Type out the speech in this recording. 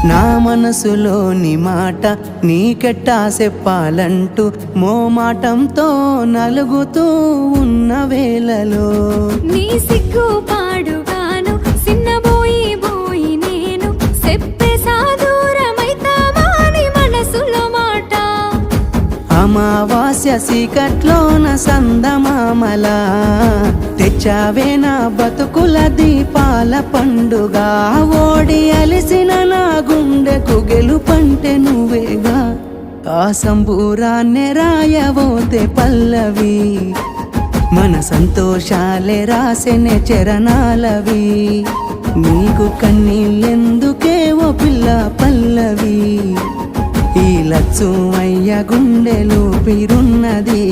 నా మనసులోని మాట నీకెట్టా చెప్పాలంటూ మోమాటంతో నలుగుతూ ఉన్న వేళలో నీ సిగ్గు పాడుగాను సిన్నబోయి బోయి నేను చెప్పేసా దూరమైతామాని మనసులో మాట అమావాస్య సీకట్లోన సందమామల తెచ్చావే నా బతుకుల దీపాల పండుగ ఓడి అలిసిన నా గుండెకు గెలుపంటే నువ్వేగా ఆ సంబూరాన్నే రాయవోతే పల్లవి మన సంతోషాలే రాసెనే చరణాలవి నీకు కన్నీళ్ళెందుకే ఓ పిల్ల పల్లవి ఈ లచ్చు అయ్య గుండెలు పిరున్నది